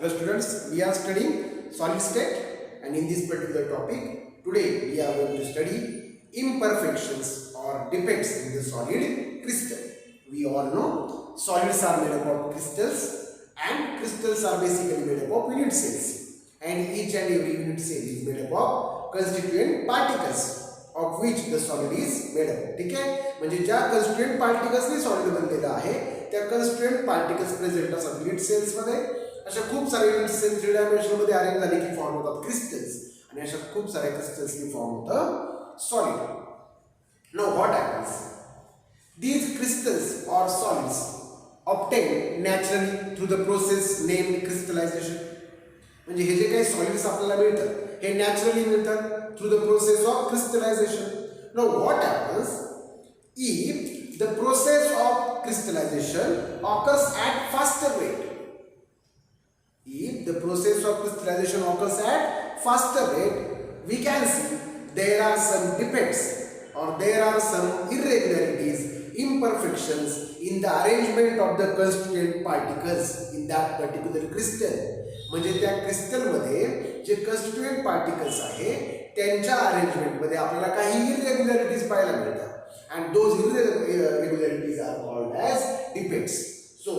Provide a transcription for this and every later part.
Hello students, we are studying solid state, and in this particular topic today we are going to study imperfections or defects in the solid crystal. We all know solids are made up of crystals, and crystals are basically made up of unit cells, and each and every unit cell is made up of constituent particles of which the solid is made up. ठीक है, म्हणजे ज्या constituent particles ने solid बनलेला आहे त्या constituent particles present असतात unit cells मध्ये. अशा खूप सारे युनिट सेल 3 डायमेन्शन मध्ये अरेंज झाले की फॉर्म होतात क्रिस्टल्स, आणि अशा खूप साऱ्या क्रिस्टल्स नी फॉर्म होतं solid. Now what happens, these crystals or solids obtained naturally through the process named crystallization. म्हणजे हे जे काही सॉलिड्स आपल्याला मिळतात हे नॅचरली मिळतात through the process of crystallization. Now what happens if the process of crystallization occurs at faster rate. If the process of crystallization occurs at faster rate, we can see there are some defects or there are some irregularities, imperfections in the arrangement of the constituent particles in that particular crystal. म्हणजे त्या crystal मध्ये जे constituent particles आहे त्यांच्या arrangement मध्ये आपल्याला काही irregularities पाहायला मिळतात, and those irregularities are called as defects. So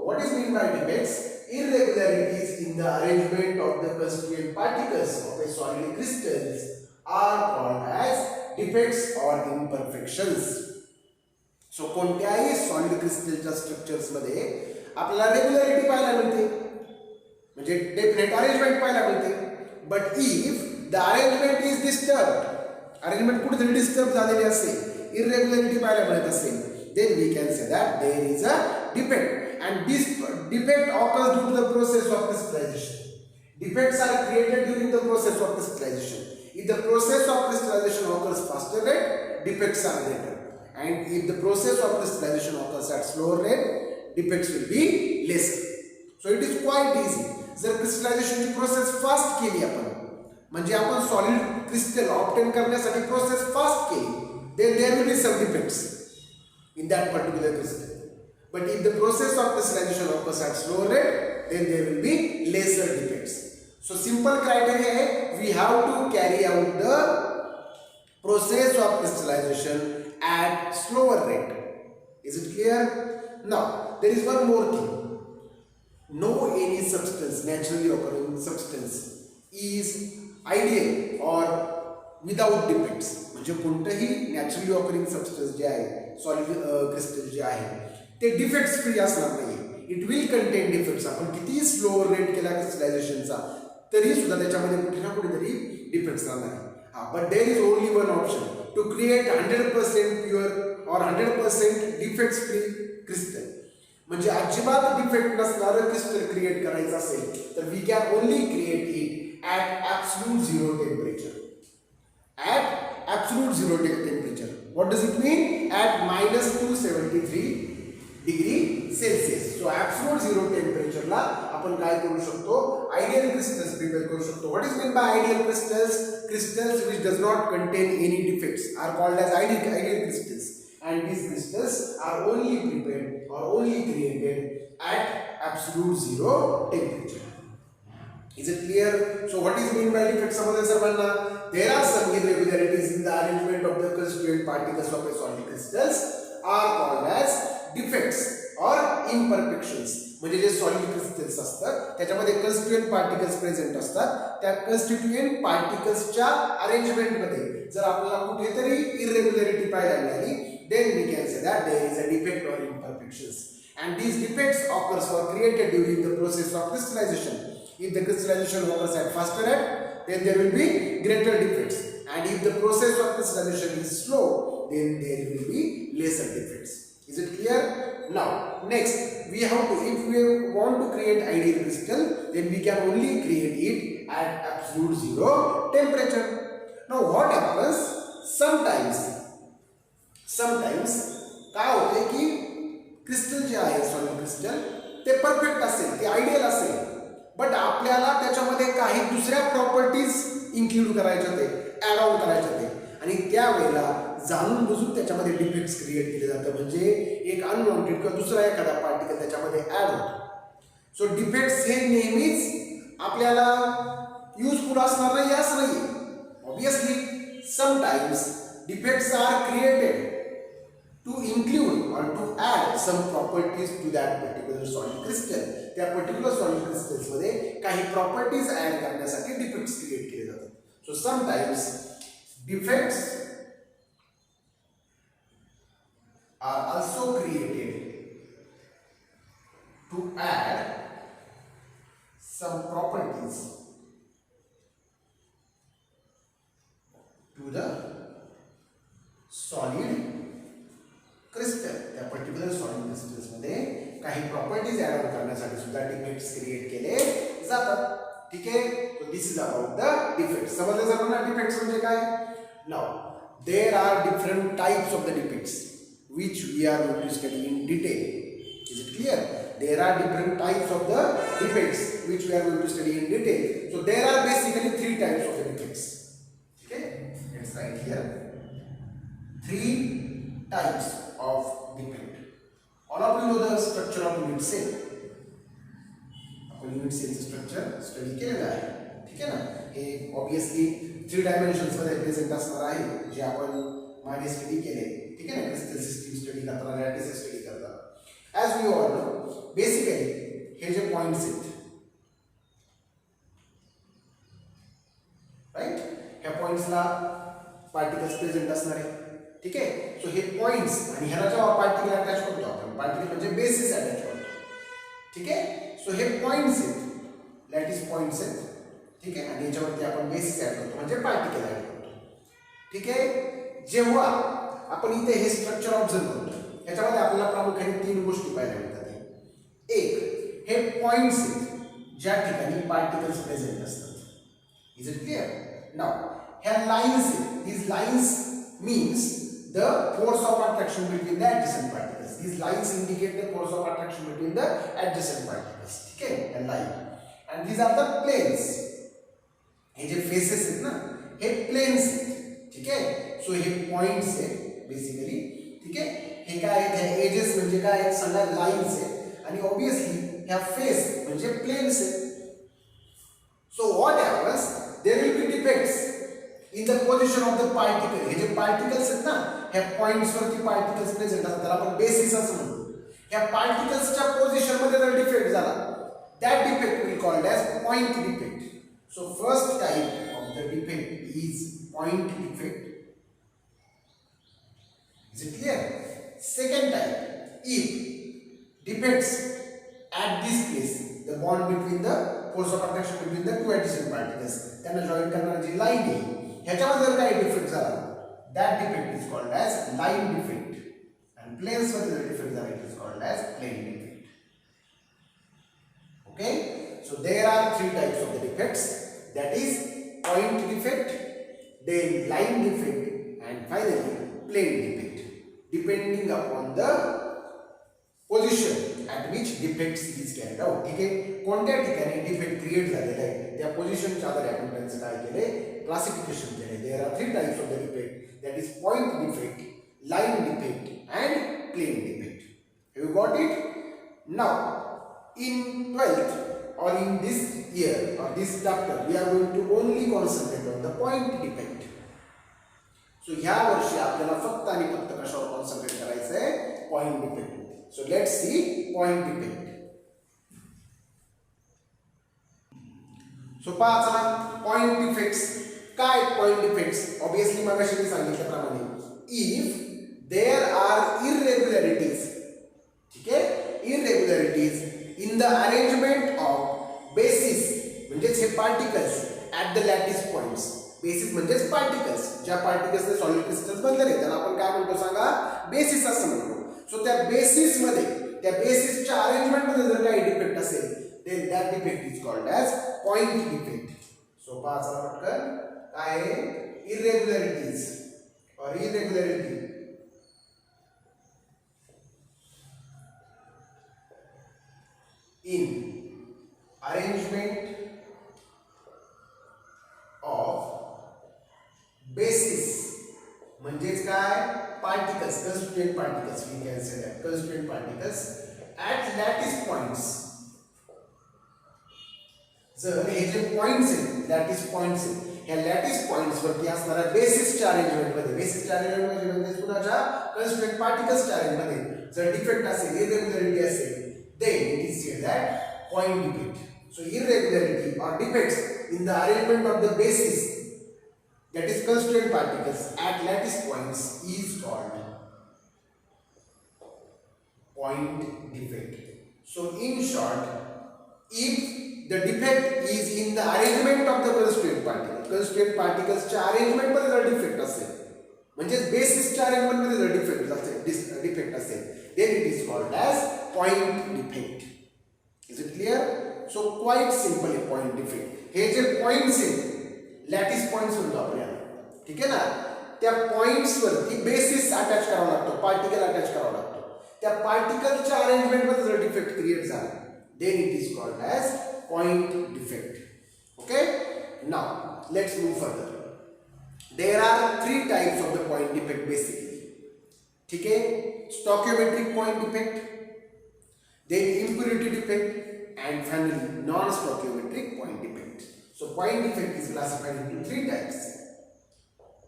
what is meant by defects? Irregularities in the arrangement of the constituent particles of a solid crystals are called as defects or imperfections. So कोणत्याही solid क्रिस्टलच्या structures मध्ये आपल्याला regularity पाहायला मिळते, म्हणजे definite arrangement पाहायला मिळते. But if the arrangement is disturbed, arrangement कुठेतरी disturb झालेली असेल, इरेग्युलरिटी पाहायला मिळत असेल, then we can say that there is a defect, and this defect occurs due to the process of crystallization. Defects are created during the process of crystallization. If the process of crystallization occurs faster rate, defects are greater, and if the process of crystallization occurs at slower rate, defects will be lesser. So it is quite easy. जर crystallization ची process fast केली आपण, म्हणजे आपण solid crystal obtain करण्यासाठी process fast केली, then there will be some defects in that particular crystal. But if the process of crystallization occurs at slower rate, then there will be lesser defects. So simple criteria है, we have to carry out the process of crystallization at slower rate. Is it clear? Now there is one more thing. No any substance, naturally occurring substance, is ideal or without defects. म्हणजे कोणतंही naturally occurring substance जे आहे solid crystal जे आहे ते defects free असणार नाही. It will contain defects. आपण किती slow rate केला क्रिस्टलायझेशनचा तरी सुद्धा त्याच्यामध्ये कुठे ना कुठेतरी डिफेक्ट्स राहणार आहे. But there is only one option to create 100% pure or 100% defects free crystal. म्हणजे अजिबात डिफेक्ट नसणारं क्रिस्टल क्रिएट करायचं असेल तर we can only create it at absolute zero temperature. At absolute zero temperature. What does it mean? At minus 273 degree Celsius. So absolute zero temperature ला आपण काय करू शकतो? Ideal crystals prepare करू शकतो. What is meant by ideal crystals? Crystals which does not contain any defects are called as ideal crystals. And these crystals are only prepared or only created at absolute zero temperature. Is it clear? So what is meant by defects? समजलं सर्वांना? There are some irregularities in the arrangement of the constituent particles of a solid crystals are called as defects or imperfections. म्हणजे जे solid crystals असतात त्याच्यामध्ये constituent particles present असतात, त्या constituent particlesच्या arrangement मध्ये जर आपल्याला कुठेतरी irregularity पाहायला मिळाली, then we can say that there is a defect or imperfections. And these defects occurs or created during the process of crystallization. If the crystallization occurs at faster rate, then there will be greater defects, and if the process of crystallization is slow, then there will be lesser defects. Is it clear? Now next we have to, if we want to create ideal crystal, then we can only create it at absolute zero temperature. Now what happens, sometimes काय होते की crystal जे आहे solid crystal ते perfect असेल, ते ideal असेल, but आपल्याला त्याच्यामध्ये काही दुसऱ्या प्रॉपर्टीज इन्क्लूड करायचे होते, ॲड ऑन करायचे होते, आणि त्यावेळेला जाणून बुजून त्याच्यामध्ये डिफेक्ट्स क्रिएट केले जातात. म्हणजे एक अनवॉन्टेड किंवा दुसरा एखादा पार्टिकल त्याच्यामध्ये ॲड होतो. सो डिफेक्ट्स हे नेहमीच आपल्याला युजफुल असणार नाही असं नाही. Obviously sometimes defects are created to include or to add some properties to that particular solid crystal. त्या पर्टिक्युलर सॉलिड क्रिस्टल्स मध्ये काही प्रॉपर्टीज ऍड करण्यासाठी डिफेक्ट्स क्रिएट केले जातात. So sometimes defects are also created to add some properties to the solid crystal. त्या particular solid crystals मध्ये काही properties add on करण्यासाठी सुद्धा डिफेक्ट्स क्रिएट केले जातात. ठीक आहे. So this is about the defects. समजलं सर्वांना डिफेक्ट्स म्हणजे काय? Now there are different types of the defects which we are going to study in detail. Is it clear? There are different types of the defects which we are going to study in detail. So there are basically three types of the defects. Okay, let's write here. Three types of defect. All of you know the structure of unit cell. आपण unit cell structure study केलेला आहे. ठीक आहे ना? हे obviously 3 dimensions मध्ये present असणार आहे जे आपण मागे स्टडी केले. ठीक आहे ना? क्रिस्टल सिस्टीम स्टडी करताना लॅटिस स्टडी करताना as we all know basically हे जे पॉइंट्स आहेत राईट, ह्या पॉइंट्सला पार्टिकल्स प्रेझेंट असणार आहे. ठीक आहे. सो हे पॉइंट्स आणि ह्याला जेव्हा पार्टिकल अटॅच करतो आपण, पार्टिकल म्हणजे बेसिस अटॅच करतो. ठीक आहे. सो हे पॉइंट्स आहेत, लॅटिस पॉइंट्स आहेत. ठीक आहे. आणि याच्यावरती आपण बेसिस ऍड करतो म्हणजे पार्टिकल ऍड करतो. ठीक आहे. जेव्हा आपण इथे हे स्ट्रक्चर ऑब्झर्व करतो याच्यामध्ये आपल्याला प्रामुख्याने 3 गोष्टी पाहायला मिळतात. एक, हे पॉइंट्स आहेत ज्या ठिकाणी पार्टिकल्स प्रेझेंट असतात. Is it clear? नाउ ह्या लाईन्स आहेत. These lines means the force of attraction between the adjacent particles. These lines indicate the force of attraction between the adjacent particles. ठीक है? A line. And these are the planes. Hey J faces आहेत ना, हे planes आहेत. ठीक है? So हे points आहेत basically. ठीक है? हे काय आहेत? हे edges म्हणजे काय आहेत? सगळ्या lines आहेत. आणि obviously ह्या face म्हणजे planes आहेत. So what happens? There will be defects in the position of the particle. Hey J particles आहेत ना, ह्या पॉइंट्स वरती पार्टिकल्स प्रेझेंट असतात, त्याला आपण बेसिस असं म्हणतो. ह्या पार्टिकल्सच्या पोझिशन मध्ये जर डिफेक्ट झाला, that defect will called as point defect. So first type of the defect is point defect. Is it clear? Second type, if defects at this place, the bond between the force of attraction between the two adjacent particles, त्यांना join करणारी जी line आहे ह्याच्यामध्ये जर काही defect झाला, that defect is called as line defect, and planes मध्ये जर defect झाला, it is called as plane defect. Okay, so there are 3 types of the defects, that is point defect, then line defect, and finally plane defect, depending upon the position at which defects is carried out. ठीक आहे. कोणत्या ठिकाणी defect create झालेला आहे त्या पोझिशनच्या आधारे आपण त्यांचं काय केले, क्लासिफिकेशन केले. There are 3 types of the defect, that is point defect, line defect, and plane defect. Have you got it? Now in 12th or in this year or this chapter we are going to only concentrate on the point defect. So ह्या वर्षी आपल्याला फक्त आणि फक्त कशावर concentrate करायचं आहे? Point defect. So let's see point defect. So पहा चला point defects काय. point defects obviously मगाशी मी सांगितल्याप्रमाणे if there are irregularities, ठीक आहे, irregularities in the arrangement of basis म्हणजेच हे particles at the lattice points. Basis म्हणजेच पार्टिकल्स, ज्या पार्टिकल्सने सॉलिड क्रिस्टल्स बनलेले त्याला आपण काय म्हणतो सांगा? बेसिस असं म्हणतो. सो त्या बेसिस मध्ये, त्या बेसिसच्या अरेंजमेंट मध्ये जर काही डिफेक्ट असेल, then that defect is called as point defect. सो पहा चला पटकन काय आहे? irregularities or irregularity in arrangement of basis म्हणजेच काय? particles, constituent particles, we can say that constituent particles at lattice points. जर हे जे पॉइंट्स आहेत लॅटिस पॉइंट्स आहेत या लॅटिस पॉइंट्स वरती असणाऱ्या बेसिसच्या अरेंजमेंट मध्ये बेसिसच्या अरेंजमेंट म्हणजे कुणाच्या कन्स्ट्रेंट पार्टिकल्सच्या अरेंजमेंट जर डिफेक्ट असेल इरेग्युलरिटी असेल then it is said that point defect. So irregularity or defects in the arrangement of the basis, that is constraint particles at lattice points, is called point defect. So in short, if the defect is in the arrangement of the constraint particles च्या arrangement मध्ये जर defect असेल म्हणजे basis च्या arrangement मध्ये जर defect असेल then it is called as point defect. Is it clear? So quite simple point defect. Hey J points आहेत लॅटिस पॉइंट्स म्हणतो आपल्याला, ठीक आहे ना, त्या पॉइंट्स वरती बेसिस अटॅच करावा लागतो, पार्टिकल अटॅच करावा लागतो. त्या पार्टिकलच्या अरेंजमेंट मध्ये जर डिफेक्ट क्रिएट झाला then it is called as point defect. Okay, now let's move further. There are three types of the point defect basically. ठीक है, stoichiometric point defect, then impurity defect, and finally non-stoichiometric point defect. So point defect is classified into three types.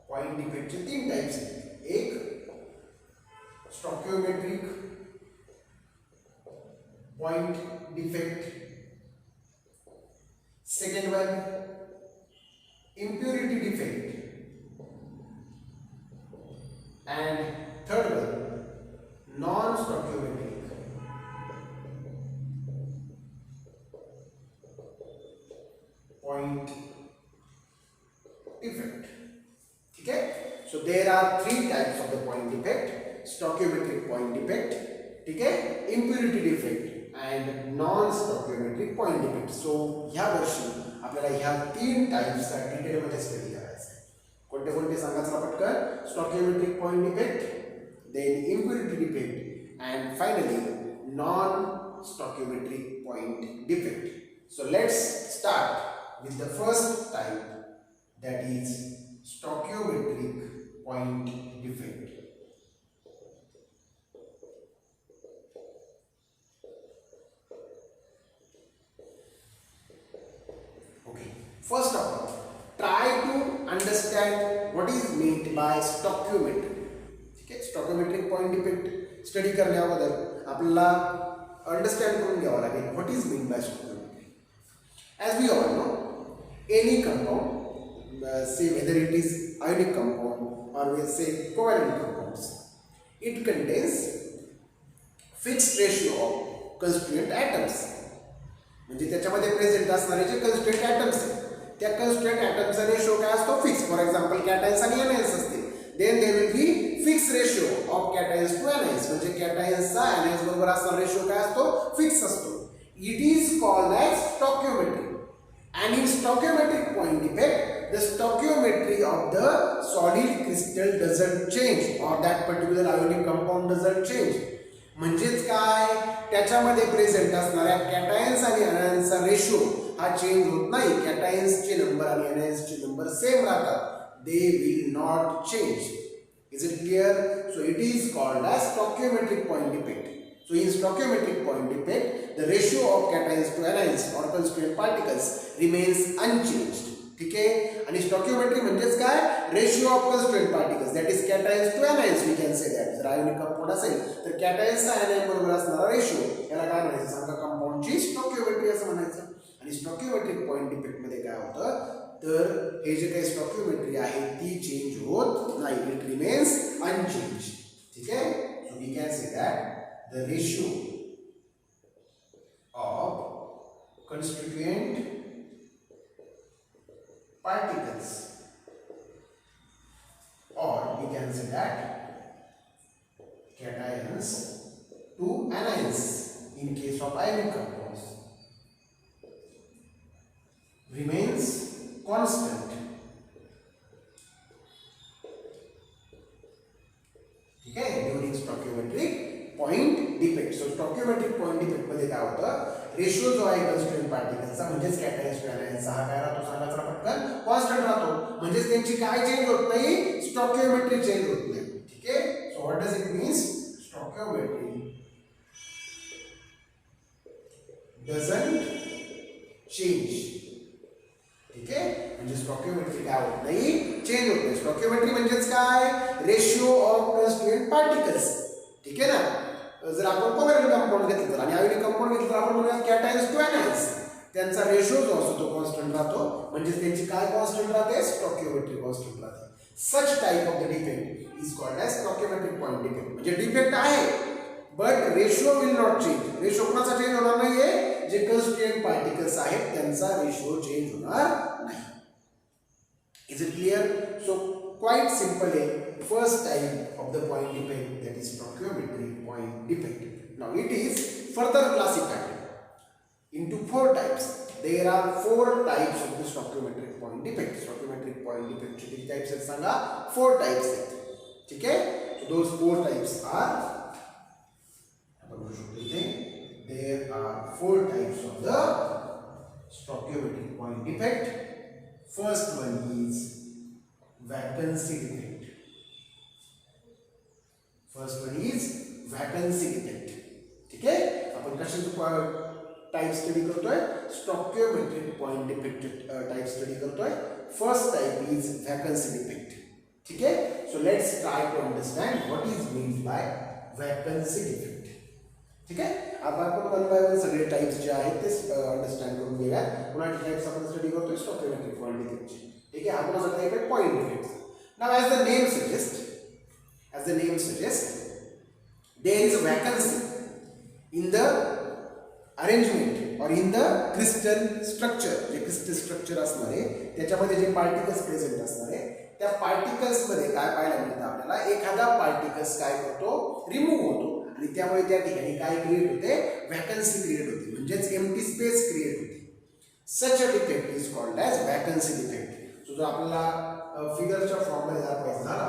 Point defect के तीन types हैं. एक stoichiometric point defect, second one impurity defect, and third one non-stoichiometric point defect. ठीक है, so there are three types of the point defect: stoichiometric point defect, ठीक है, impurity defect and non-stoichiometric point defect. So ह्या वर्षी आपल्याला ह्या तीन types चा डिटेल मध्ये स्टडी करायचा आहे. कोणते कोणते सांगायचं पटकन? stoichiometric point defect, then impurity defect, and finally non-stoichiometric point defect. So let's start with the first type, that is stoichiometric point defect. Okay, first of all, try to understand what is meant by stoichiometry. ठीक है, stoichiometric point defect study करण्या अगोदर आपल्याला understand करून घ्यावं लागेल what is meant by stoichiometry. As we all know, any compound, say whether it is ionic compound or we say covalent compounds, it contains fixed ratio of constituent atoms. म्हणजे त्याच्यामध्ये present असणारे जे constituent atoms आहेत त्या constituent ॲटमचा ratio काय असतो? Fix. For example कॅटायन्स आणि anions असतील, then there will be fix ratio of cations to anions. म्हणजे कॅटायन्सचा एनायन्स बरोबर असणारा रेशो काय असतो? फिक्स असतो. It is called as stoichiometry. And in stoichiometric point defect, the stoichiometry of the solid crystal doesn't change, or that particular ionic compound doesn't change. म्हणजेच काय, त्याच्यामध्ये प्रेझेंट असणाऱ्या कॅटायन्स आणि एनायन्सचा रेशो हा चेंज होत नाही. कॅटायन्सचे नंबर आणि एनायन्सचे नंबर सेम राहतात. They will not change. Is it clear? So it is called as stoichiometric point defect. So in stoichiometric point defect, the ratio of cations to anions or constituent particles remains unchanged. ठीक आहे, आणि stoichiometry म्हणजेच काय? Ratio of constituent particles, that is cations to anions. We can say that. जर ionic compound असेल तर कॅटायन्सचा anion बरोबर असणारा रेशिओ याला काय म्हणायचं सांगा? कंपाऊंडची स्टॉकिओमेट्री असं म्हणायचं. आणि स्टॉकिओमेट्रिक पॉइंट डिफेक्ट मध्ये काय होतं तर हे जे काही स्टॉकिओमेट्री आहे ती चेंज होत नाही. It remains unchange. ठीक आहे, so we can say that the ratio of constituent particles, or we can say that cations to anions in case of ionic compounds remains constant. ठीक है, during stoichiometric पॉइंट डिफेक्ट. सो स्टॉकिओमेट्रिक point defect मध्ये काय होतं? Ratio जो आहे constituent पार्टिकलचा म्हणजेच कॅटायन्स to एनायन्सचा हा काय राहतो सांगायचा पटकन? कॉन्स्टंट राहतो. म्हणजेच त्यांची काय चेंज होत नाही? स्टॉकिओमेट्री चेंज होत नाही. ठीक आहे, so what does it means? Stoichiometry doesn't change. ठीक आहे ना. जर आपण कोव्हॅलेंट कंपाऊंड घेतलं तर आणि आयोनिक कंपाऊंड घेतलं तर आपण म्हणूया कॅटायन्स टू ॲनायन्स, त्यांचा रेशो जो असतो तो कॉन्स्टंट राहतो, म्हणजे त्यांची काय कॉन्स्टंट राहते, स्टॉकिओमेट्रिक कॉन्स्टंट राहते. Such type of the defect is called as stoichiometric point defect. म्हणजे डिफेक्ट आहे but ratio will not change. Ratio कोणाचा चेंज होणार नाहीये, जे कन्स्टिट्यूएंट पार्टिकल्स आहेत त्यांचा रेशो चेंज होणार नाही. Is it clear? So quite simple first type of the point defect, that is stoichiometric point defect. Now it is further classified into four types. There are four types of the stoichiometric point defect. Stoichiometric point defect चे किती types आहेत सांगा? Four types आहेत. ठीक आहे? So those four types are, आपण बघू शकतो इथे, there are four types of the stoichiometric point defect. First one is vacancy defect. First one is vacancy defect. ठीक है, अपन कशाचं टाइप स्टडी करतोय, stoichiometric point defect type study करतोय. First type is vacancy defect. ठीक है, so let's try to understand what is mean by vacancy defect. ठीक है, अब आपण वन बाय वन सगळे टाइप्स जे आहेत ते अंडरस्टँड करून घेऊया. पुन्हा टाइप्स आपण स्टडी करतोय स्टॉकिओमेट्रिक पॉइंट डिफेक्टचे. ठीक है, आपण सगळे effect point defects. Now as the name suggests, there is a vacancy in the arrangement or in the crystal structure. J crystal structure असणार आहे त्याच्यामध्ये जे पार्टिकल्स प्रेझेंट असणार आहे त्या पार्टिकल्स मध्ये काय पाहायला मिळतं आपल्याला, एखादा पार्टिकल्स काय करतो, रिमूव्ह होतो आणि त्यामुळे त्या ठिकाणी काय क्रिएट होते, वॅकन्सी क्रिएट होते, म्हणजेच एम्प्टी स्पेस क्रिएट होते. Such a defect is called as vacancy defect. So जर आपल्याला फिगरच्या फॉर्म मध्ये दाखवायचं झाला,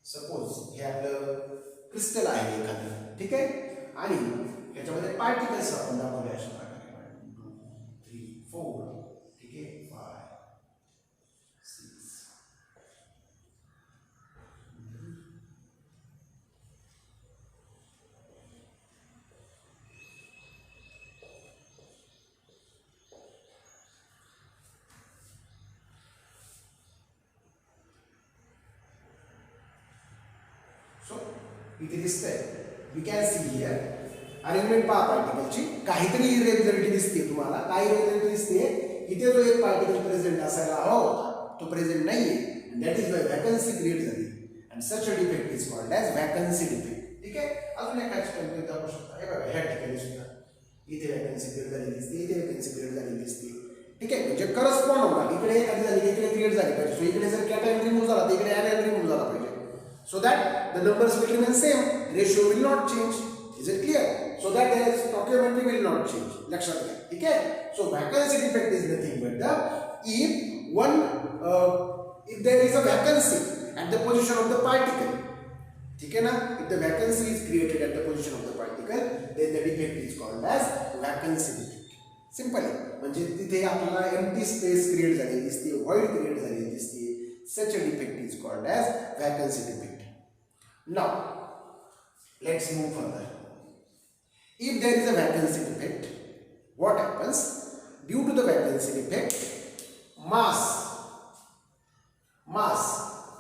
सपोज हे आपलं क्रिस्टल आहे एखादं, ठीक आहे, आणि ह्याच्यामध्ये पार्टिकल्स आपण दाखवले अशा प्रकारे 1 2 3 4, ठीक आहे, 5 6. सो इथे दिसतंय, we can see here arrangement पहा पार्टिकलची. काहीतरी इरेग्युलरिटी दिसते तुम्हाला. काय इरेग्युलरिटी दिसते, इथे जो एक पार्टिकल प्रेझेंट असायला हवा होता तो प्रेझेंट नाहीये. That is why vacancy create झाली. And such a defect is called as vacancy defect. ठीक आहे, अजून एक ऍक्शन दाखवू शकता. हे बघा, ह्या ठिकाणी सुद्धा इथे वॅकन्सी क्रिएट झालेली दिसते, इथे वॅकन्सी क्रिएट झालेली दिसते. ठीक आहे, म्हणजे करस्पॉन्ड होणार, इकडे एखादी झाली इकडे क्रिएट झाली पाहिजे. सो इकडे जर कॅटायन रिमूव्ह झाला तर इकडे ॲनायन रिमूव्ह झाला पाहिजे. So that the numbers will remain same, ratio will not change. Is it clear? So that their stoichiometry will not change. लक्षात घ्या. ठीक आहे. So vacancy defect is nothing but the if there is a vacancy at the position of the particle. ठीक है ना? If the vacancy is created at the position of the particle, then the defect is called as vacancy defect. Simple. म्हणजे तिथे आपल्याला empty space create झालेली दिसते, void create झालेली दिसते. Such a defect is called as vacancy defect. Now, let's move further. If there is a vacancy defect, what happens? Due to the vacancy defect, mass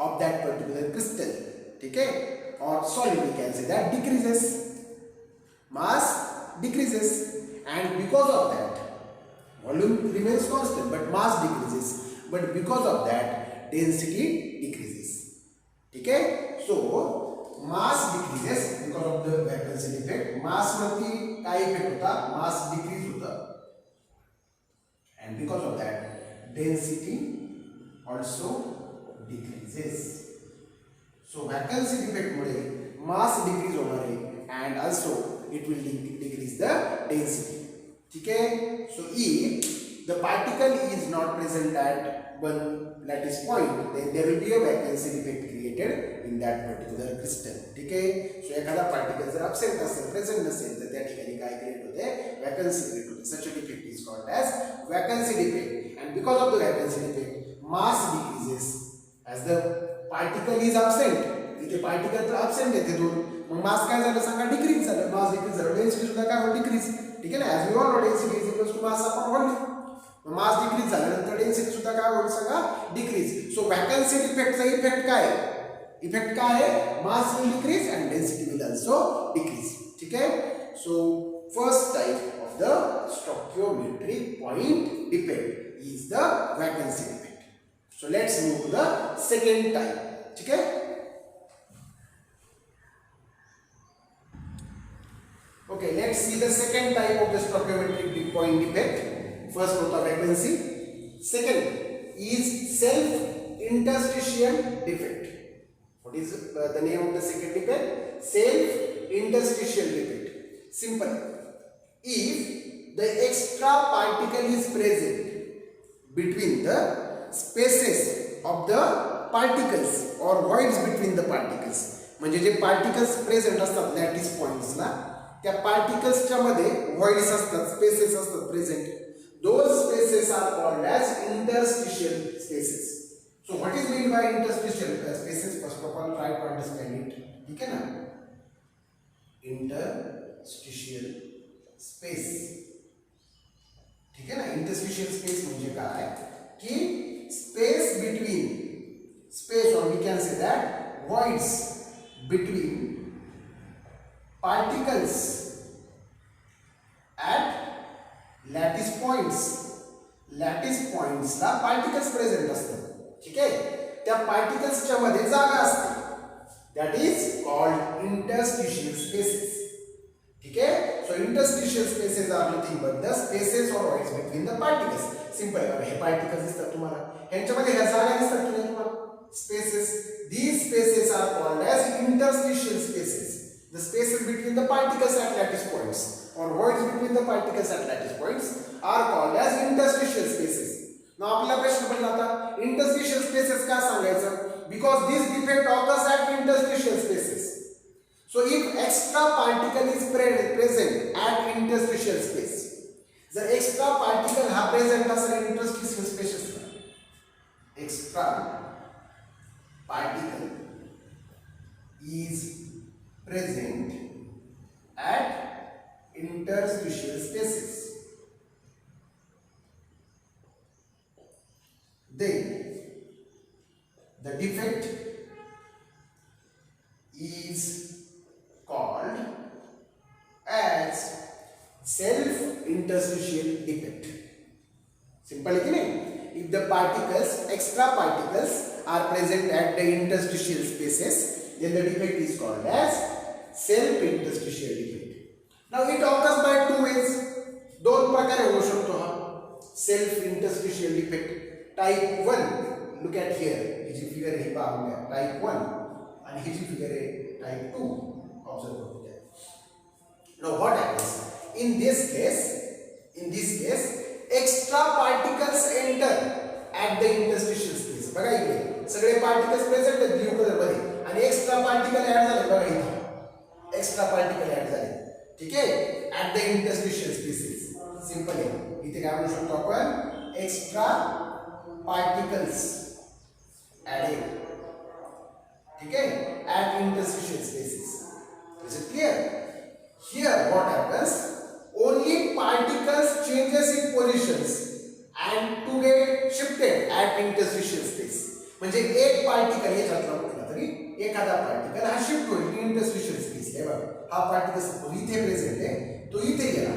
of that particular crystal, okay, or solid, we can say that, decreases. Mass decreases, and because of that, volume remains constant, but mass decreases. But because of that, density decreases. Okay, so mass decreases because of the vacancy defect. Mass वरती काय effect होता, mass decrease होता, and because of that density also decreases. So vacancy defect Mule mass decrease होणार आहे and also it will decrease the density. ठीक है, so if the particle is not present at one lattice point, then there will be a vacancy defect created in that particular crystal. ठीक है, so एखादा particle जर absent असेल, present नसेल, तर त्या ठिकाणी काय क्रिएट होते, vacancy क्रिएट होते. Such a defect is called as vacancy defect, and because of the vacancy defect, mass decreases as the particle is absent. इथे particle तर absent येते दोन, मग mass काय झालं सांगा, डिक्रीज झालं. mass डिक्रीज झालं, density सुद्धा काय होईल, डिक्रीज. ठीक आहे ना, as we all know density is equals to mass upon volume. Mass decrease झाल्यानंतर डेन्सिटी सुद्धा काय होईल सांगा, डिक्रीज. सो वॅकन्सी डिफेक्टचा इफेक्ट काय, इफेक्ट काय आहे, mass will decrease and density will also decrease. ठीक आहे. So first type of the stoichiometric point defect is the vacancy defect. So let's move to the second type. ठीक है. Okay, let's see the second type of the stoichiometric point defect. First होता vacancy. Second is self interstitial defect. What is the name of the second defect? Self interstitial defect. Simple. If the extra particle is present between the spaces of the particles or voids between the particles, म्हणजे जे particles present असतात lattice पॉइंट्सला, त्या पार्टिकल्सच्या मध्ये voids असतात, spaces असतात present. Those spaces are called as interstitial spaces. So what is mean by interstitial spaces? First of all try to understand it. ठीक आहे ना. Interstitial space. ठीक आहे ना. इंटरस्टिशियल स्पेस म्हणजे काय की स्पेस बिटवीन स्पेस, और we can say that voids between particles at lattice points. Lattice पॉइंट्सला पार्टिकल्स प्रेझेंट असतात. ठीक आहे. त्या पार्टिकल्सच्या मध्ये जागा असते, that is called interstitial spaces. ठीक आहे. So interstitial spaces are nothing but the spaces और voids between the particles. Simple आहे. हे पार्टिकल्स दिसतात तुम्हाला, ह्यांच्यामध्ये ह्या जागा दिसतात की नाही तुम्हाला, spaces. These spaces are called as interstitial spaces. The spaces between the particles at lattice points or voids between the particles at lattice points are called as interstitial spaces. Now आपला प्रश्न पडला आता interstitial spaces का सांगायचं? Because this defect occurs at interstitial spaces. So if extra particle is present at interstitial space, जर extra particle हा present असेल interstitial spaces, extra particle is present at interstitial spaces, then the defect is called as self interstitial defect. Simple है कि नहीं? If the particles, extra particles are present at the interstitial spaces, then the defect is called as self interstitial defect. Now it occurs by two ways. दोन प्रकारे होऊ शकतो हा self interstitial defect. Type 1, look at here, ही जी figure आहे पाहून घ्या, type 1 आणि ही जी फिगर आहे type 2, ऑब्जर्व करून घ्या. Now what happens? In this case extra particles enter at the interstitial space. बघा इकडे सगळे पार्टिकल्स प्रेझेंट आहेत ब्लू कलर मध्ये आणि एक्स्ट्रा पार्टिकल ऍड झाले. बघा इथे एक्स्ट्रा पार्टिकल ऍड झाले. ठीक आहे. At the interstitial spaces. Simple आहे. इथे काय म्हणू शकतो आपण, एक्स्ट्रा पार्टिकल्स ऍडेड. ठीक आहे. At interstitial spaces. Is it clear? Here what happens, only particles changes in positions and to get shifted at interstitial space. म्हणजे एक पार्टिकल याच्यातला कुठला तरी एखादा पार्टिकल हा शिफ्ट होईल इंटरस्टिशियल स्पेस. हे बघा हा पार्टिकल सपोज इथे प्रेझेंट आहे, तो इथे गेला,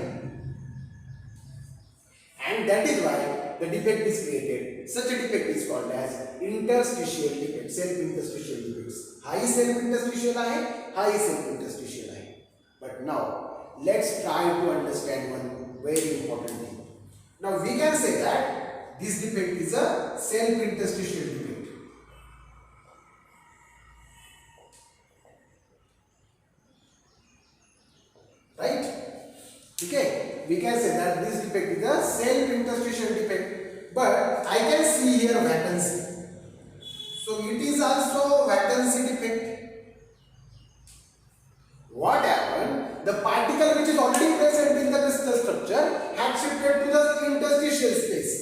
and that is why the defect is created. Such a defect is called as interstitial defect, self interstitial defects. हाही self interstitial आहे, हाही self interstitial आहे. But now let's try to understand one very important thing. Now we can say that this defect is a self interstitial defect. Right? Okay, we can say that this defect is a self interstitial defect, but I can see here vacancy. So it is also vacancy defect. What happened? The particle which is already present in the crystal structure had shifted to the interstitial space.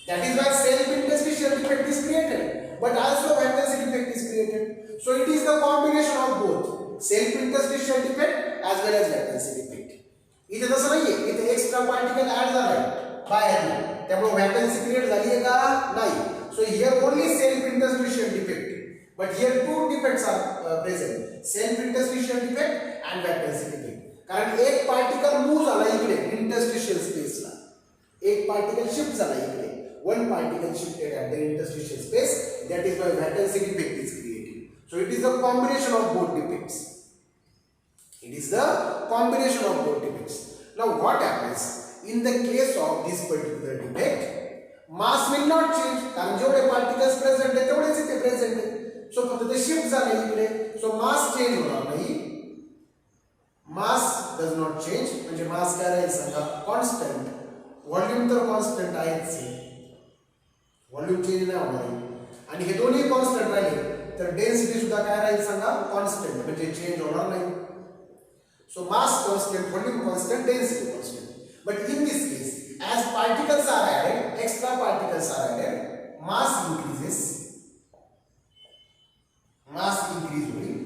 That is why self interstitial defect is created, but also vacancy defect is created. So it is the combination of both self interstitial defect as well as vacancy defect. इथे तसं नाहीये, इथे extra particle add झालाय बाहेर, त्यामुळे vacancy create झाली आहे का नाही. So here only self interstitial defect, but here two defects are present, self interstitial defect and vacancy defect. कारण एक पार्टिकल मूव झाला इकडे इंटरस्टिशियल स्पेसला, एक पार्टिकल शिफ्ट झाला इकडे, one particle shifted at the interstitial space, that is why vacancy defect is created. So it is the combination of both defects. It is the combination of both defects. Now what happens in the case of this particular defect? Mass will not change कारण जेवढे particles present आहे तेवढेच इथे present आहे. So फक्त ते shift झाले इकडे, so mass change होणार नाही. Mass does not change म्हणजे mass काय राहील सांगा, constant. Volume तर constant आहेच आहे, volume change नाही होणार आहे. आणि हे दोन्ही constant राहिले तर density सुद्धा काय राहील सांगा, constant म्हणजे change होणार नाही. So mass constant, volume constant, density constant. But in this case, as particles are added, extra particles are added, mass increases, mass increase होईल,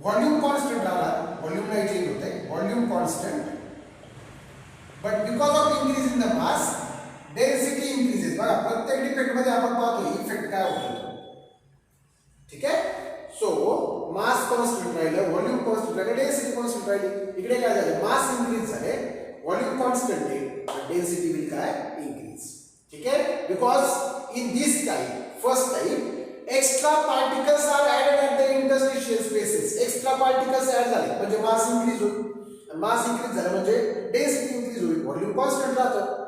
volume constant रहा, volume नहीं change होता है, volume constant, but because of increase in the mass, density increases. बघा प्रत्येक defect मध्ये आपण पाहतो इफेक्ट काय होतो, ठीक है? So mass constant राहिलं, volume constant राहिलं, density constant राहिली. इकडे काय झालं, mass increase झाले, volume constant आहे, density will काय increase. ठीक है? Because in this type, first type, extra particles are added at the interstitial spaces. Extra particles add झाले म्हणजे mass increase होईल. Mass increase झालं म्हणजे density increase होईल, volume constant राहतं.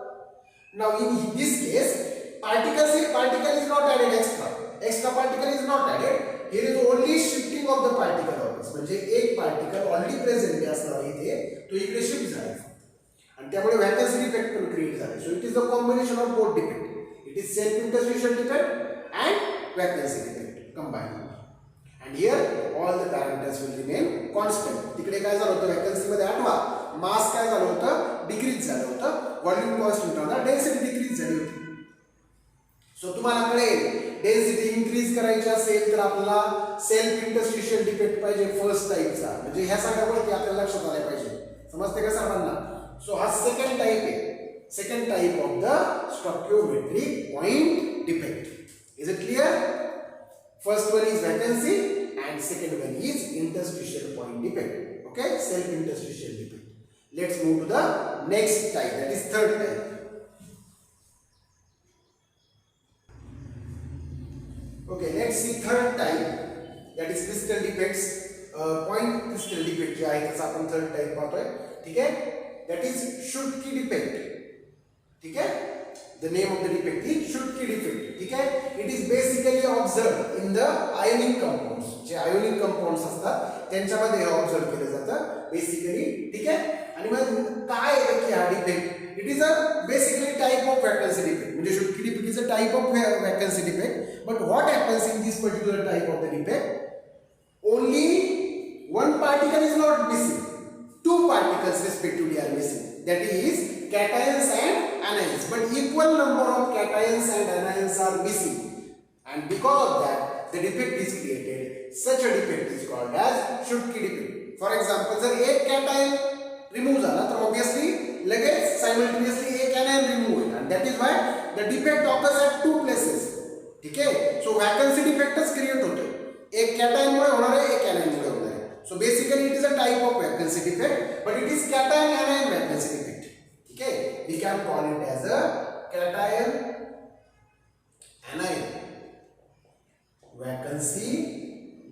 Now in this case, particle is not added extra. Extra particle is not added. Here is only shifting of the particle always. म्हणजे एक particle already present असणार इथे तो इकडे शिफ्ट झाला आणि त्यामुळे vacancy defect पण क्रिएट झाले. So it is the combination of both defect. It is self interstitial defect and vacancy defect combined. And here all the parameters will remain constant. तिकडे काय झालं होतं vacancy मध्ये आठवा, mass काय झालं होतं, डिक्रीज झालं होतं, volume constant होता, density डिक्रीज झाली होती. सो तुम्हाला कळेल डेन्सिटी इन्क्रीज करायची असेल तर आपल्याला सेल्फ इंटरस्टिशियल डिफेक्ट पाहिजे फर्स्ट टाइपचा, म्हणजे ह्या सगळ्या गोष्टी आपल्याला लक्षात आल्या पाहिजे. समजते का सर्वांना? सो हा सेकंड टाइप आहे, second type of the stoichiometric point defect. Is it clear? First one is vacancy and second one is interstitial point defect. Okay, self interstitial defect. Let's move to the next type, that is third type. Okay, let's see third type, that is crystal defects. Point crystal defect जे आहे त्याचा आपण third type पाहतोय. ठीक आहे? That is Schutke defect. ठीक आहे? The name of the defect is Schutke defect. ठीक आहे? It is basically observed in the ionic compounds. J ionic compounds असतात त्यांच्यामध्ये हे ऑब्झर्व केलं जातं बेसिकली. ठीक आहे? आणि मग काय आहे की हा defect? It is a basically type of vacancy defect. म्हणजे Schutke defect is a type of vacancy defect. But what happens in this particular type of the defect? Only one particle is not missing. Two particles respectively are missing. That is cations and anions. But equal number of cations and anions are missing. And because of that, the defect is created. Such a defect is called as Schutke defect. For example, जर एक cation remove झाला तर obviously लगेच simultaneously एक anion remove होईल. And that is why the defect occurs at two places. ठीक है? So vacancy defectच create होते. एक cation मुळे होणार आहे, एक anion मुळे होणार आहे. So basically it is a type of vacancy defect, but it is cation anion vacancy defect. ठीक है? We can call it as a cation anion vacancy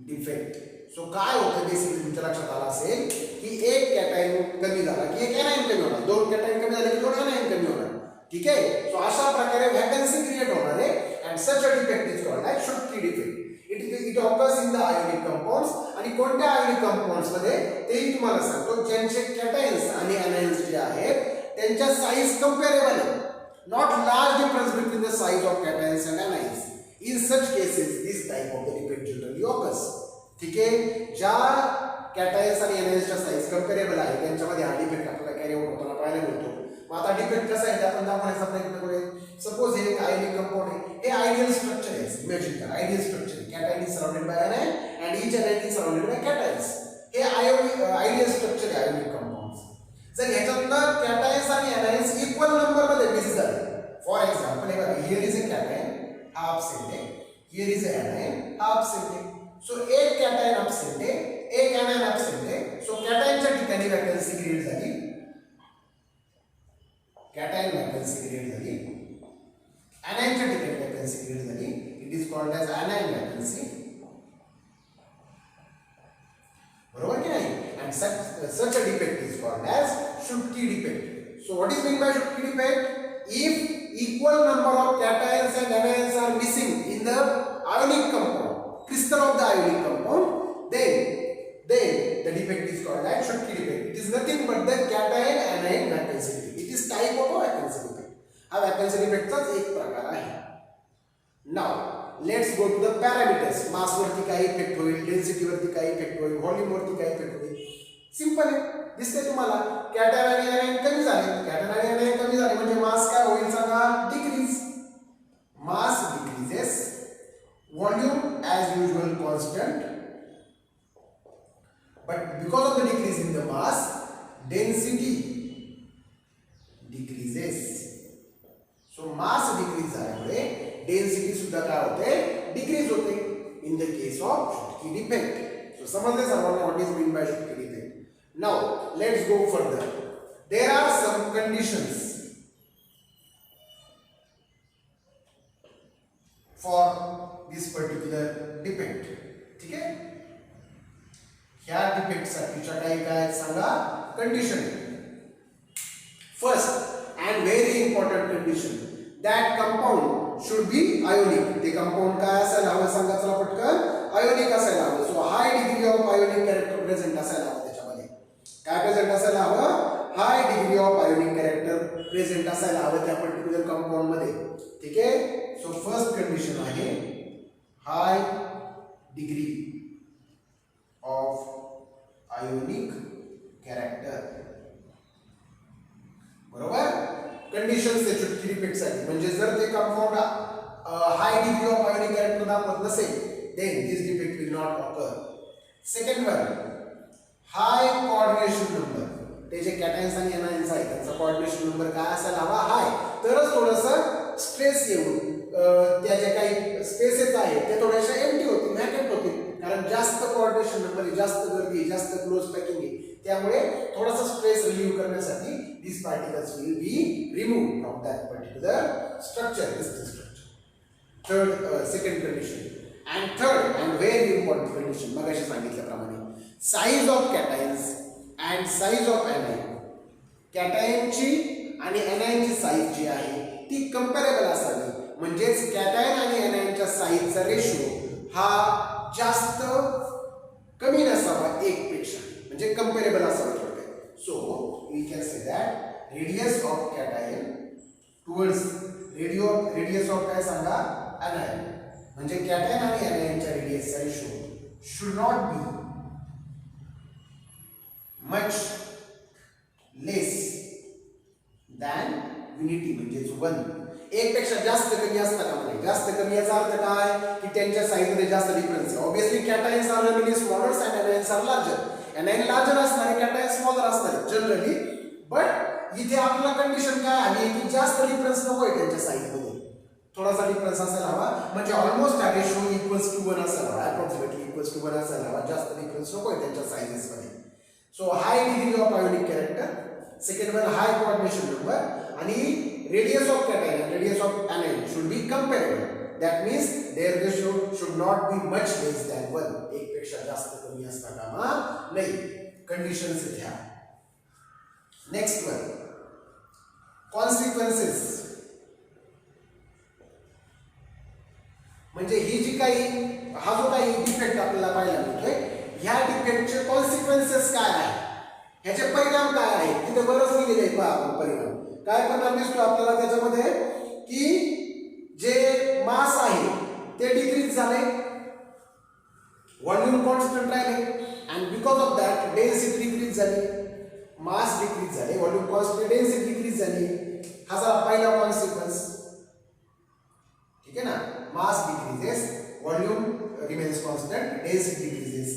defect. So काय होतं बेसिकली तुमच्या लक्षात आलं असेल की एक cation कमी झाला की एक anion कमी होणार, दोन cation कमी झाले की दोन anion कमी होणार. ठीक है? So अशा प्रकारे vacancy create होणार आहे and such a defect is called as Schutke defect. It occurs in the ionic compounds. आणि कोणत्या ionic compounds मध्ये तेही तुम्हाला सांगतो ज्यांचे cations आणि anions जे आहेत त्यांच्या साइज कंपेरेबल आहे. Not large difference between the size of cations and anions. In such cases, this type of the defect generally occurs. ठीक आहे? ज्या cations आणि anions च्या साइज कंपेरेबल आहे त्यांच्यामध्ये हा डिफेक्ट आपल्याला कॅरी आउट होताना पाहायला मिळतो. मग आता डिफेक्ट कसा आहे ते आपण दाखवण्याचा प्रयत्न करूया. सपोज हे एक आयनिक कंपाउंड आहे, हे आयडियल स्ट्रक्चर आहे. इमॅजिन करा आयडियल स्ट्रक्चर आहे. Cation is surrounded by anion and each anion is surrounded by cations. हे आयडियल स्ट्रक्चर आहे आयनिक कंपाउंड्स. जर ह्याच्यातनं cations आणि anions इक्वल नंबर मध्ये मिक्स झाले, फॉर एक्झाम्पल हे बघा, हियर इज अ cation, हा अपसेंट आहे, हियर इज अ anion, हा अपसेंट आहे. सो एक कॅटायन absent आहे, एक anion absent आहे. सो कॅटायनच्या ठिकाणी वॅकन्सी क्रिएट झाली, कॅटायन वॅकन्सी क्रिएट झाली, anion च्या ठिकाणी वॅकन्सी क्रिएट झाली. It is called as anion vacancy. बरोबर की नाही? and such a defect is called as Schutke defect. So what is meant by Schutke defect? If equal number of cations and anions are missing in the ionic compound, crystal of the ionic compound, then the defect is called as Schutke defect. It is nothing but the cation anion vacancy defect. It is type of a vacancy defect. हा vacancy defect चाच एक प्रकार आहे. Now let's go to the parameters. मास वरती काय effect होईल, density वरती काय इफेक्ट होईल, व्हॉल्यूम वरती काय इफेक्ट होईल. सिंपल आहे, दिसते तुम्हाला. कॅटायन आणि anion कमी झाले, कॅटायन आणि anion कमी झाले म्हणजे मास काय होईल सांगा? Decrease. Mass decreases, volume as usual constant, but because of the decrease in the mass, density decreases. So mass decrease झाल्यामुळे डेन्सिटी सुद्धा काय होते? डिक्रीज होते. In the case of Schutke defect. So समजले सर्वांना what is meant by Schutke defect. Now let's go further. There are some conditions for this particular defect. ठीक आहे? ह्या डिफेक्ट साठीच्या काही काय सांगा? कंडिशन आहे. First and very important condition, that compound should be ionic. ते कंपाऊंड काय असायला हवं सांगा चला पटकन? आयोनिक असायला हवं. So high degree of ionic character present असायला हवं. त्याच्यामध्ये काय प्रेझेंट असायला हवं? High degree of ionic character present असायला हवं त्या पर्टिक्युलर कंपाऊंड मध्ये. ठीक आहे? सो फर्स्ट कंडिशन आहे हाय डिग्री ऑफ आयोनिक कॅरेक्टर. बरोबर? कंडिशन्स आहे Schutke defect साठी. म्हणजे जर ते compound hi degree of ionic character दाखवत नसेल, then this defect will not occur. Second one, high coordination number. ते जे कॅटायन्स आणि anions आहेत त्यांचा कोऑर्डिनेशन नंबर काय असायला हवा? हाय. तरच थोडंसं स्ट्रेस येऊन त्या जे काही स्पेसेस आहेत ते थोड्याशा एम्प्टी होतील, व्हॅकंट होतील. कारण जास्त कोऑर्डिनेशन नंबर, जास्त गर्दी, जास्त क्लोज पॅकिंग आहे. त्यामुळे थोडासा स्ट्रेस रिलीव्ह करण्यासाठी these particles will be removed from that particular structure, crystal structure. Second condition. And third and very important condition, मगाशी सांगितल्याप्रमाणे, size of cations and size of anion. कॅटायनची आणि anion साईज जी आहे ती कंपॅरेबल असावी. म्हणजेच कॅटायन आणि anion साईजचा रेशो हा जास्त कमी नसावा एक पेक्षा, म्हणजे कंपॅरेबल असावा थोडक्यात. So we can say that radius of cation towards radius of काय सांगा? anion. म्हणजे कॅटायन आणि anion रेडियसचा ratio should not be much less than unity, म्हणजेच 1. एक पेक्षा जास्त कमी असता का नाही? जास्त कमी याचा अर्थ काय? की त्यांच्या साईज मध्ये जास्त डिफरन्स आहे. Obviously cations are relatively smaller and anions are larger. anion larger असणार आहे, कॅटायन स्मॉलर असणार आहे जनरली. बट इथे आपल्याला कंडिशन काय आली की जास्त डिफरन्स नको आहे त्यांच्या साईज मध्ये, थोडासा डिफरन्स असायला हवा. म्हणजे ऑलमोस्ट हा रेशो इक्वल्स टू 1 असायला हवा, अप्रॉक्सिमेटली इक्वल्स टू 1 असायला हवा. जास्त डिफरन्स नको आहे त्यांच्या साईजेस मध्ये. So high degree of ionic character, second one high coordination number, आणि radius of cation and radius of anion should be comparable. That means their ratio should not be much less than 1. एक पेक्षा जास्त कमी असता कामा नाही. Conditions ह्या. Next one, consequences. म्हणजे ही जी काही हा जो काही डिफेक्ट आपल्याला पाहायला मिळतोय, ह्या डिफेक्टचे कॉन्सिक्वेन्सेस काय आहे, ह्याचे परिणाम काय आहेत, तिथे बरंच लिहिलेलं आहे. पहा आपण परिणाम काय परिणाम दिसतो आपल्याला त्याच्यामध्ये, की जे मास आहे ते डिक्रीज झाले, व्हॉल्यूम कॉन्स्टंट राहिले, and because of that density decrease झाली. मास डिक्रीज झाले, व्हॉल्यूम कॉन्स्टंट, डेन्सिटी डिक्रीज झाली. हा झाला पहिला कॉन्सिक्वेन्स. ठीक आहे ना? Mass decreases, volume remains constant, density decreases,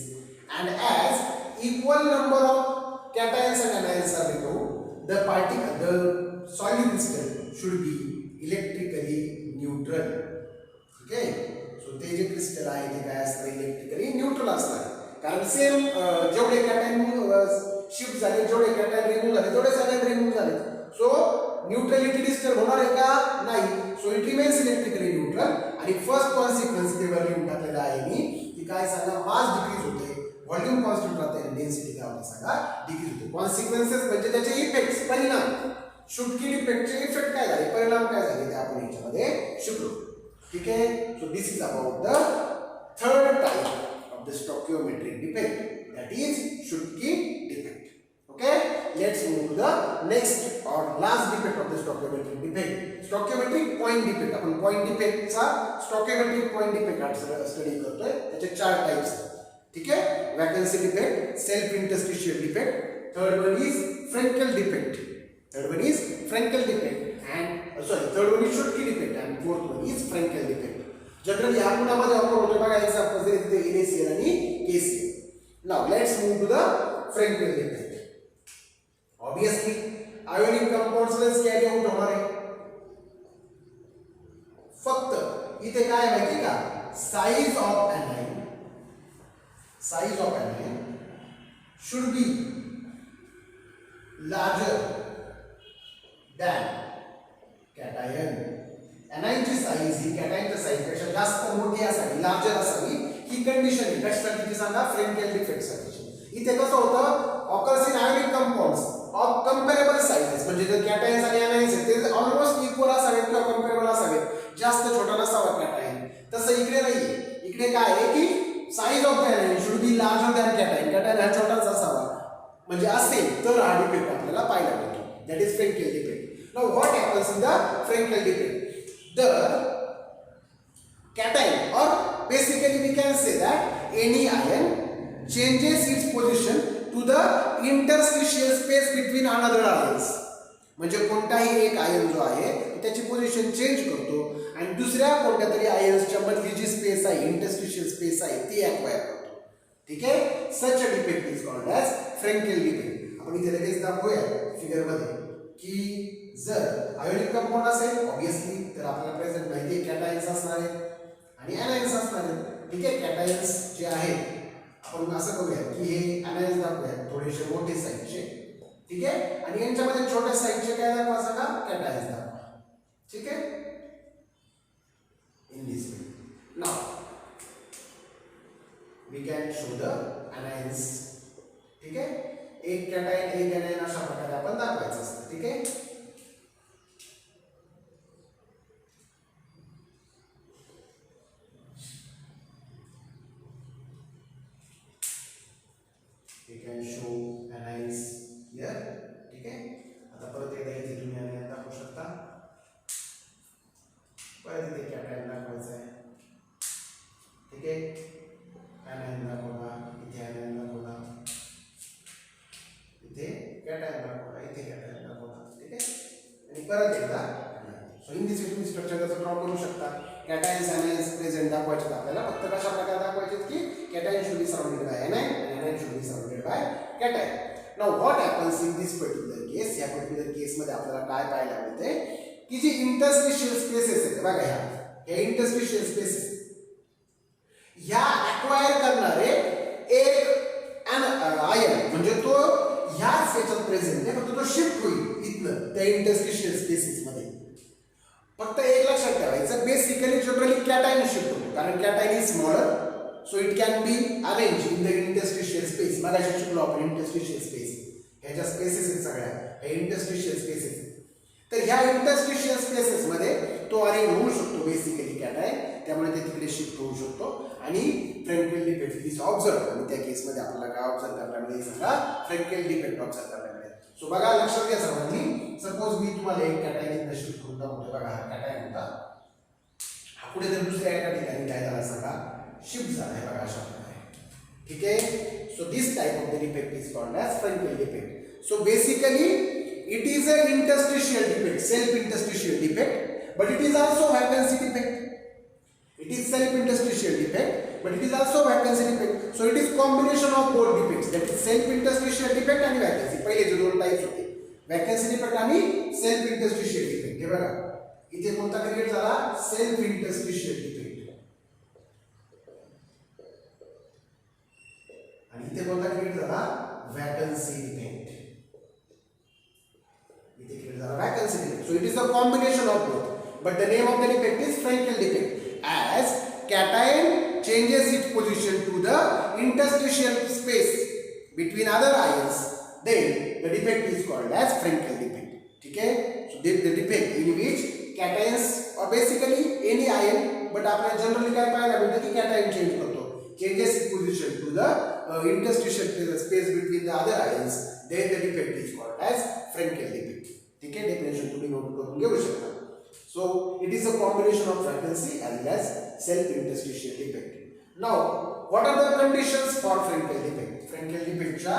and as equal number of cations and anions are removed, the solid crystal should be electrically neutral. Okay, सो ते जे crystal आहे ते काय असणार इलेक्ट्रिकली न्यूट्रल असणार कारण सेम जेवढे कॅटायन शिफ्ट झाले जेवढे कॅटायन रिमूव्ह झाले तेवढे सगळे रिमूव्ह झाले सो न्यूट्रलिटी डिस्टर्ब होणार आहे का नाही so it remains electrically neutral आणि फर्स्ट कॉन्सिक्वेन्स ते लिहून टाकलेला आहे मी की काय सांगा मास डिक्रीज होते व्हॉल्यूम कॉन्स्टंट राहते आणि डेन्सिटी काय होते सांगा डिक्रीज होते कॉन्सिक्वेन्सेस म्हणजे त्याचे इफेक्ट्स परिणाम शुटकी डिफेक्टचे इफेक्ट काय झाले परिणाम काय झाले ते आपण याच्यामध्ये शिकलो ठीक आहे so this is about the third type of the stoichiometric defect that is Schottky defect okay let's move to the next or last defect of the stoichiometric defect stoichiometric point defect आपण point defect चा stoichiometric point defect हा study करतोय त्याचे चार types ठीक आहे vacancy defect self interstitial defect third one is Frenkel defect and third one is Schutke defect and fourth one is Frenkel defect generally या गुणामध्ये आपण होतो बघा एक्झाम्पल्स इथे इनिशियल आणि KCl now let's move to the Frenkel defect obviously ionic compounds less carry out होणार आहे फक्त इथे काय माहिती का size of anion should be larger than cation anion ची साइज ही cation च्या साइज पेक्षा जास्त मोठी असावी लार्जर असावी ही कंडिशन आहे कशासाठी सांगा फ्रेंकेल डिफेक्ट साठी इथे कसं होतं occurs in ionic compounds of comparable sizes म्हणजे जर कॅटायन्स आणि एनायन्स आहेत ते ऑलमोस्ट इक्वल असावेत किंवा कंपेरेबल असावेत जास्त छोटा नसावा कॅटायन तसं इकडे नाहीये इकडे काय आहे की size of the anion should be larger than cation हा छोटाच असावा म्हणजे असेल तर हा डिफेक्ट आपल्याला पाहायला मिळतो that is Frenkel defect now what happens in the Frenkel defect the cation or basically we can say that any ion changes its position to the interstitial space between another ions म्हणजे कोणताही एक ion जो आहे त्याची position change करतो आणि दुसऱ्या कोणत्या तरी आयन्सच्या मधली जी स्पेस आहे इंटरस्टिशियल स्पेस आहे ती ॲक्वायर करतो ठीक आहे such a defect is called as Frenkel defect आपण इथे लगेच दाखवूया फिगर मध्ये की जर आयोनिक कंपाऊंड असेल ऑब्वियसली तर आपल्याला प्रेझेंट माहिती आहे कॅटायन्स असणार आहेत आणि एनायन्स असणार आहेत ठीक आहे कॅटायन्स जे आहेत आपण असं करूया की हे एनायन्स दाखवूया थोडेसे मोठे साईजचे ठीक आहे आणि यांच्यामध्ये छोट्या साईजचे काय दाखवा सांगा कॅटायन्स दाखवा ठीक आहे in this way now we can show the anions ठीक आहे एक कॅटायन एक एनायन अशा प्रकारे आपण दाखवायचं असतं ठीक आहे we can show anions here ठीक आहे आता परत एकदा इथे तुम्ही anion दाखवू शकता परत इथे कॅटायन दाखवायचं आहे ठीक आहे anion दाखवला इथे anion दाखवला इथे कॅटायन दाखवला इथे कॅटायन दाखवला ठीक आहे आणि परत एकदा सो इन दिस वे तुम्ही स्ट्रक्चर कसं ड्रॉ करू शकता कॅटायन्स anions प्रेझेंट दाखवायचे आपल्याला फक्त कशा प्रकारे दाखवायचे की cation should be surrounded by anion and anion should be surrounded by cation now what happens in this particular case या पर्टिक्युलर केस मध्ये आपल्याला काय पाहायला मिळते की जी इंटरस्टिशियल स्पेसेस आहेत बघा ह्या इंटरस्टिशियल स्पेसेस ह्या ॲक्वायर करणारे एक आयन म्हणजे तो ह्याच याच्यात प्रेझेंट आहे फक्त तो शिफ्ट होईल इथनं त्या इंटरस्टिशियल स्पेसेस मध्ये फक्त एक लक्षात ठेवायचं बेसिकली जनरली कॅटायन शिफ्ट होतो कारण cation is smaller so it can be arranged in the interstitial space मगाशी शिकलो आपण interstitial space ह्याच्या स्पेसेस आहेत सगळ्या हे interstitial spaces तर ह्या interstitial spaces मध्ये तो अरेंज होऊ शकतो बेसिकली कॅटायन त्यामुळे ते तिकडे शिफ्ट होऊ शकतो आणि फ्रेंकेल डिफेक्ट इज ऑब्झर्व आणि त्या केस मध्ये आपल्याला काय ऑब्झर्व करायला मिळेल सांगा फ्रेंकेल डिफेक्ट ऑब्झर्व करायला मिळेल सो बघा लक्षात घ्या सर्वांनी सपोज मी तुम्हाला एक कॅटायन इथनं शिफ्ट करून दाखवतो बघा हा कॅटायन होता हा पुढे जर दुसऱ्या एका ठिकाणी काय झाला सांगा शिफ्ट झाला है बघा अशा प्रकारे ठीक है so this type of the defect is called as Frenkel defect so basically it is a interstitial defect self interstitial defect but it is also vacancy defect it is self interstitial defect but it is also vacancy defect so it is combination of both defects that is self interstitial defect and vacancy पहिले जे दोन types होते vacancy defect आणि self interstitial defect हे बघा इथे कोणता create झाला self interstitial defect कोणता create झाला वॅकन्सी डिफेक्ट इथे क्रिएट झाला vacancy defect so it is a combination of both but the name of the defect is Frenkel defect as cation changes its position to the interstitial space between other ions then the defect is called as Frenkel defect ठीक है so the defect in which cations or basically any ion but आपने generally काय पाहायला भेटतं की cation change करतो changes its position to the interstitial space between the other ions then the defect is called as Frenkel defect ठीक है definition तुम्ही note करून घेऊ शकता so it is a combination of vacancy as well as self-interstitial defect. Now, what are the conditions for Frenkel defect? Frenkel defect च्या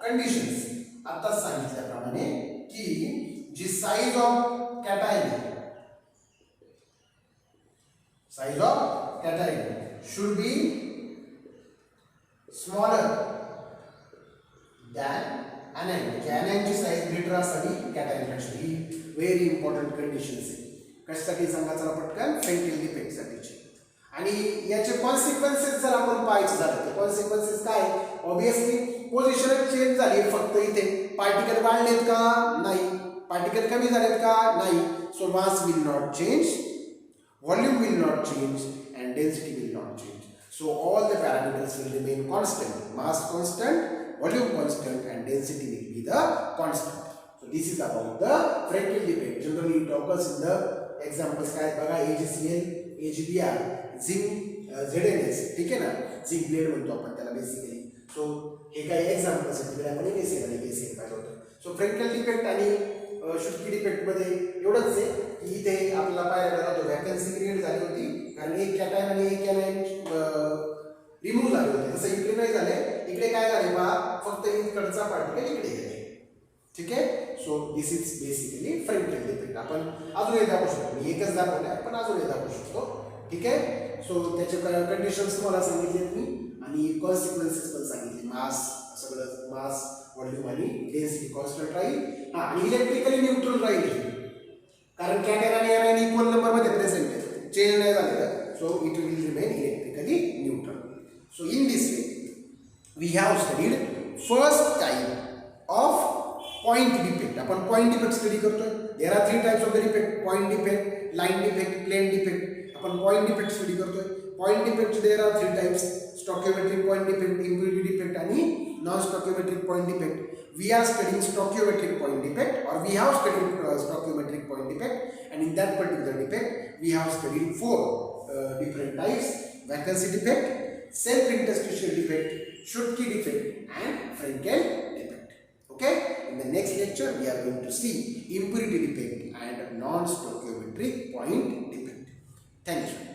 conditions आता सांगितल्याप्रमाणे की जी size of cation should be smaller than anion. anion ची size greater असावी cation पेक्षा ही very important conditions आहे. कशासाठी सांगा चला पटकन फ्रँकेल डिफेक्ट साठीचे आणि याचे कॉन्सिक्वेन्सेस जर आपण पाहायचे झाले तर कॉन्सिक्वेन्सेस काय ऑब्वियसली पोझिशन चेंज झाली फक्त इथे पार्टिकल वाढलेत का नाही पार्टिकल कमी झालेत का नाही so mass will not change volume will not change and density will not change so all the parameters will remain constant mass constant volume constant and density will be the constant so this is about the Frenkel defect generally it occurs in the examples काय बघा AgCl AgBr zinc ZnS ठीक आहे ना zinc blade म्हणतो आपण त्याला basically so हे काही examples आहेत तिकडे आपण NaCl आणि KCl पाहिलं होतं सो फ्रँकेल डिफेक्ट आणि शुटकी डिफेक्ट मध्ये एवढंच आहे की इथे आपल्याला पाहायला जातो वॅकन्सी क्रिएट झाली होती कारण एक कॅटायन आणि एक ऍनायन रिमूव्ह झाले होते तसं इकडे नाही झाले इकडे काय झाले पहा फक्त इकडचा पार्टिकल इकडे गेले ठीक आहे so this is basically Frenkel defect आपण अजूनही दाखवू शकतो मी एकच दाखवलं आहे पण अजूनही दाखवू शकतो ठीक आहे सो त्याचे कंडिशन्स तुम्हाला सांगितले मी आणि कॉन्सिक्वेन्सेस पण सांगितले मास सगळं मास व्हॉल्यूम आणि डेन्सिटी कॉन्स्टंट राहील हां आणि इलेक्ट्रिकली न्यूट्रल राहील कारण कॅटायन आणि ऍनायन इक्वल नंबरमध्ये प्रेझेंट आहे चेंज नाही झालेलं so it will remain electrically neutral so in this way we have studied first type of point defect आपण पॉइंट डिफेक्ट स्टडी करतोय there are 3 types of the defect point defect line defect plane defect आपण point defect study करतोय point defect there are 3 types stoichiometric point defect impurity defect आणि non stoichiometric point defect we are studying stoichiometric point defect और we have studied stoichiometric point defect and in that particular defect we have studied 4 different types vacancy defect self interstitial defect Schutke defect and Frenkel defect okay in the next lecture we are going to see impurity defect and non stoichiometric point defect thank you.